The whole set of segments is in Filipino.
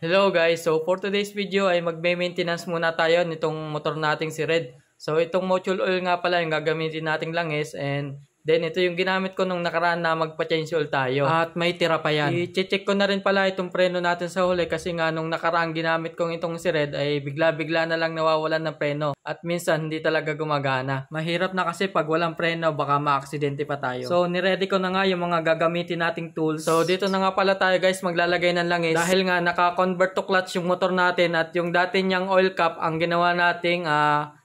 Hello guys, so for today's video ay magme-maintenance muna tayo nitong motor nating si Red. So itong module oil nga pala yung gagamitin nating langis, and then ito yung ginamit ko nung nakaraan na magpa-change oil tayo. At may tira pa yan. I-check ko na rin pala itong preno natin sa huli kasi nga nung nakaraan ginamit kong itong si Red ay bigla-bigla na lang nawawalan ng preno. At minsan hindi talaga gumagana. Mahirap na kasi pag walang preno baka ma-aksidente pa tayo. So niready ko na nga yung mga gagamitin nating tools. So dito na nga pala tayo guys maglalagay ng langis. Dahil nga naka-convert to clutch yung motor natin at yung dati niyang oil cap ang ginawa nating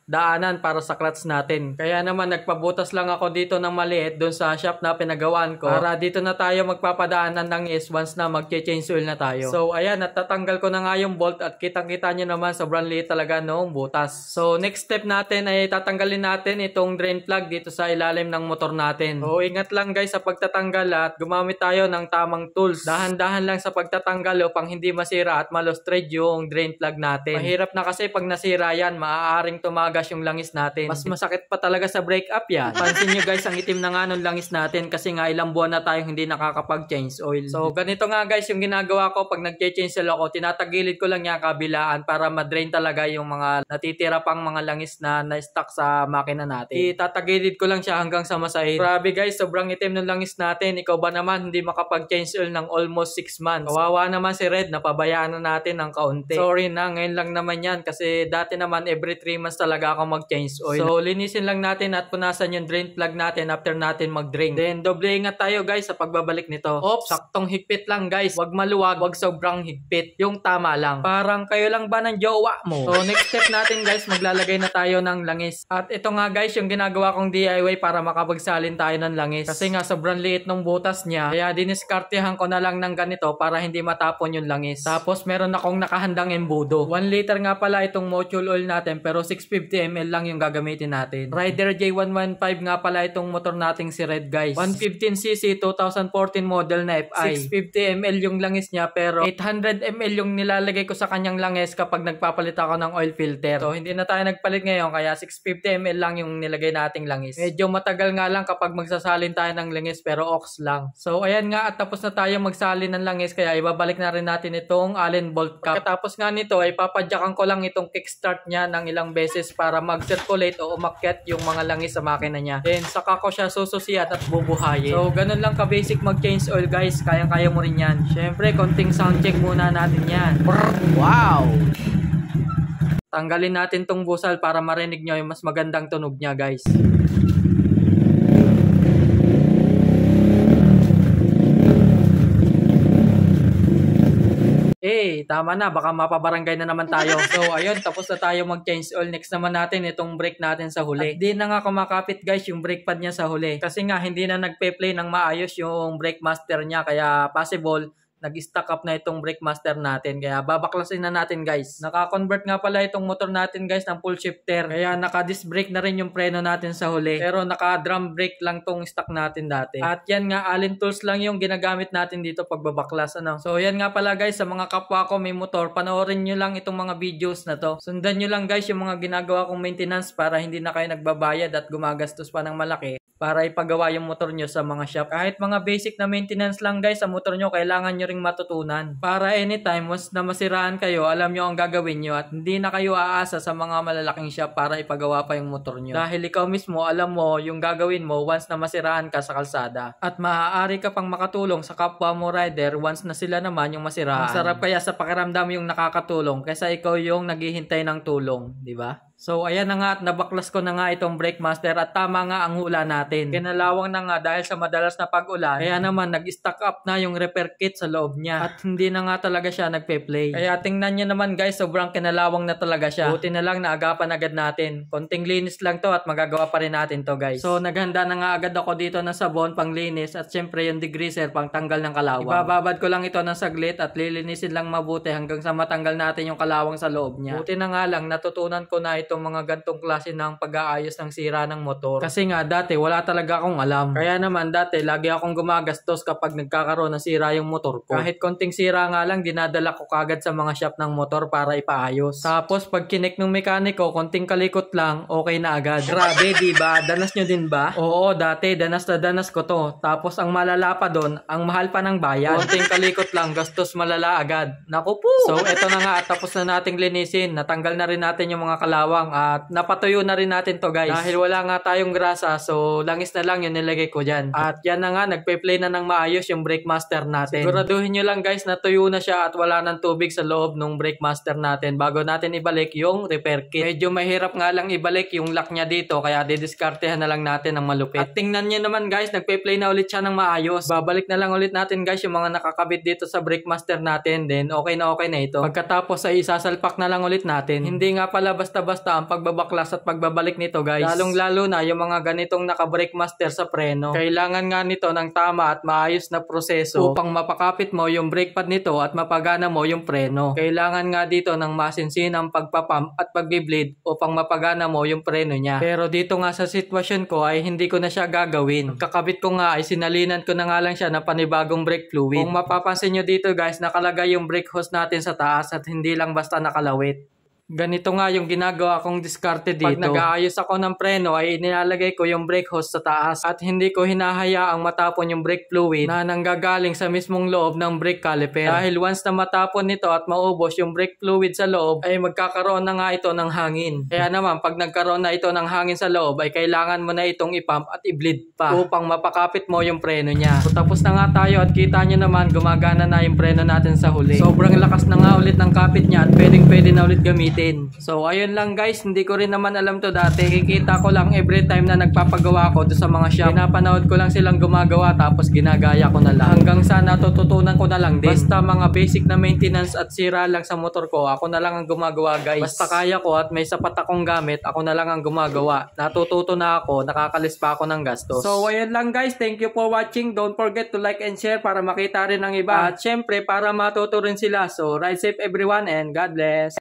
daanan para sa clutch natin. Kaya naman nagpabutas lang ako dito ng maliit doon sa shop na pinagawaan ko para dito na tayo magpapadaan ng langis once na mag-change oil na tayo. So ayan, natatanggal ko na nga yung bolt at kitang-kita nyo naman sobrang liit talaga noong butas. So next step natin ay tatanggalin natin itong drain plug dito sa ilalim ng motor natin. So ingat lang guys sa pagtatanggal at gumamit tayo ng tamang tools. Dahan-dahan lang sa pagtatanggal upang hindi masira at malustred yung drain plug natin. Mahirap na kasi pag nasira yan, maaaring tumagas yung langis natin. Mas masakit pa talaga sa break up yan. Pansin nyo guys, ang itim na nga ng langis natin kasi nga ilang buwan na tayong hindi nakakapag-change oil. So ganito nga guys yung ginagawa ko pag nag-change oil ako, tinatagilid ko lang yung kabilaan para ma-drain talaga yung mga natitira pang mga langis na na-stuck sa makina natin. Itatagilid ko lang siya hanggang sa masahid. Grabe guys, sobrang itim ng langis natin. Ikaw ba naman hindi makapag-change oil ng almost 6 months? Kawawa naman si Red, napabayaan na natin ng kaunti. Sorry na, ngayon lang naman yan kasi dati naman every 3 months talaga ako mag-change oil. So linisin lang natin at punasan yung drain plug natin after natin mag-drain. Then doble ingat tayo guys sa pagbabalik nito. Oops, saktong higpit lang guys. Wag maluwag, wag sobrang higpit. Yung tama lang. Parang kayo lang ba ng jowa mo? So next step natin guys, maglalagay na tayo ng langis. At ito nga guys yung ginagawa kong DIY para makapagsalin tayo ng langis. Kasi nga sobrang liit ng butas niya. Kaya diniskartehan ko na lang ng ganito para hindi matapon yung langis. Tapos meron akong nakahandang embudo. 1 liter nga pala itong module oil natin pero 650 ml lang yung gagamitin natin. Rider J115 nga pala itong motor nating si Red guys. 115cc 2014 model na FI. 650 ml yung langis niya pero 800 ml yung nilalagay ko sa kanyang langis kapag nagpapalit ako ng oil filter. So hindi na tayo nagpalit ngayon kaya 650 ml lang yung nilagay nating langis. Medyo matagal nga lang kapag magsasalin tayo ng langis pero ox lang. So ayan nga at tapos na tayo magsalin ng langis kaya ibabalik na rin natin itong Allen bolt cap. Pagkatapos nga nito ay papadyakan ko lang itong kickstart niya ng ilang beses para mag-circulate o umakyat yung mga langis sa makina niya. Then saka ko siya sususiat at bubuhayin. So ganun lang ka-basic mag-change oil guys. Kayang-kaya mo rin yan. Syempre konting sound check muna natin yan. Wow! Tanggalin natin tong busal para marinig nyo yung mas magandang tunog niya guys. Tama na, baka mapabarangay na naman tayo. So ayun, tapos na tayo mag-change oil. Next naman natin itong brake natin sa huli. At di na nga kumakapit guys yung brake pad niya sa huli. Kasi nga hindi na nagpe-play ng maayos yung brake master niya. Kaya possible nag-stack up na itong brake master natin. Kaya babaklasin na natin guys. Naka-convert nga pala itong motor natin guys ng full shifter. Kaya naka-disc brake na rin yung preno natin sa huli. Pero naka-drum brake lang tong stock natin dati. At yan nga, Allen tools lang yung ginagamit natin dito pag babaklas. Ano? So yan nga pala guys, sa mga kapwa ko may motor, panoorin nyo lang itong mga videos na to. Sundan nyo lang guys yung mga ginagawa kong maintenance para hindi na kayo nagbabayad at gumagastos pa ng malaki para ipagawa yung motor nyo sa mga shop. Kahit mga basic na maintenance lang guys sa motor nyo, kailangan nyo ring matutunan. Para anytime, once na masiraan kayo, alam nyo ang gagawin nyo at hindi na kayo aasa sa mga malalaking shop para ipagawa pa yung motor nyo. Dahil ikaw mismo, alam mo yung gagawin mo once na masiraan ka sa kalsada. At maaari ka pang makatulong sa kapwa mo rider once na sila naman yung masiraan. Ang sarap kaya sa pakiramdam yung nakakatulong kaysa ikaw yung naghihintay ng tulong, di ba? So ayan na nga at nabaklas ko na nga itong brake master at tama nga ang hula natin. Kinalawang na nga dahil sa madalas na pag-ulan. Kaya naman nag-stack up na yung repair kit sa loob niya. At hindi na nga talaga siya nagpe-play. Kaya tingnan nyo naman guys, sobrang kinalawang na talaga siya. Buti na lang naagapan agad natin. Konting linis lang to at magagawa pa rin natin to guys. So naghanda na nga agad ako dito ng sabon pang linis at syempre yung degreaser pang tanggal ng kalawang. Ibababad ko lang ito ng saglit at lilinisin lang mabuti hanggang sa matanggal natin yung kalawang sa loob niya. Buti na nga lang natutunan ko na itong mga gantong klase ng pag-aayos ng sira ng motor. Kasi nga dati wala talaga akong alam. Kaya naman dati lagi akong gumagastos kapag nagkakaroon ng sira yung motor ko. Kahit konting sira nga lang, dinadala ko kagad sa mga shop ng motor para ipaayos. Tapos pag kinik ng mekaniko, konting kalikot lang, okay na agad. Grabe, di ba? Danas nyo din ba? Oo, dati danas na danas ko to. Tapos ang malala pa doon, ang mahal pa ng bayan. Konting kalikot lang, gastos malala agad. Naku po! So eto na nga, at tapos na nating linisin. Natanggal na rin natin yung mga kalawang at napatuyo na rin natin to guys. Dahil wala nga tayong grasa, so langis na lang yung nilagay ko dyan. At yan na nga, nagpe-play na ng maayos yung brake master natin. Siguraduhin nyo lang guys na tuyo na siya at wala ng tubig sa loob ng brake master natin bago natin ibalik yung repair kit. Medyo mahirap nga lang ibalik yung lock niya dito, kaya didiskartehan na lang natin ng malupit. At tingnan nyo naman guys, nagpe-play na ulit siya ng maayos. Babalik na lang ulit natin guys yung mga nakakabit dito sa brake master natin, then okay na ito. Pagkatapos ay isasalpak na lang ulit natin. Hindi nga pala basta-basta ang pagbabaklas at pagbabalik nito guys. Lalong-lalo na yung mga ganitong naka-brake master sa preno. Kailangan nga nito ng tama at maayos na proseso upang mapakapit mo yung brake pad nito at mapagana mo yung preno. Kailangan nga dito ng masinsinang pagpapump at pagbi-bleed upang mapagana mo yung preno niya. Pero dito nga sa sitwasyon ko ay hindi ko na siya gagawin. Kakabit ko nga ay sinalinan ko na nga lang siya ng panibagong brake fluid. Kung mapapansin nyo dito guys, nakalagay yung brake hose natin sa taas at hindi lang basta nakalawit. Ganito nga yung ginagawa kong diskarte dito. Pag nag-aayos ako ng preno ay inilalagay ko yung brake hose sa taas at hindi ko hinahayaang matapon yung brake fluid na nanggagaling sa mismong loob ng brake caliper. Dahil once na matapon nito at maubos yung brake fluid sa loob ay magkakaroon na nga ito ng hangin. Kaya naman pag nagkaroon na ito ng hangin sa loob ay kailangan mo na itong ipump at i-bleed pa upang mapakapit mo yung preno niya. So tapos na nga tayo at kita nyo naman gumagana na yung preno natin sa huli. Sobrang lakas na nga ulit ng kapit niya at pwede na ulit gamitin. So ayun lang guys, hindi ko rin naman alam to dati. Kikita ko lang every time na nagpapagawa ko doon sa mga shop. Pinapanood ko lang silang gumagawa tapos ginagaya ko na lang. Hanggang sa natututunan ko na lang din. Basta mga basic na maintenance at sira lang sa motor ko, ako na lang ang gumagawa guys. Basta kaya ko at may sapat akong gamit, ako na lang ang gumagawa. Natututo na ako, nakakalis pa ako ng gastos. So ayun lang guys, thank you for watching. Don't forget to like and share para makita rin ng iba. At syempre para matuto rin sila. So ride safe everyone and God bless.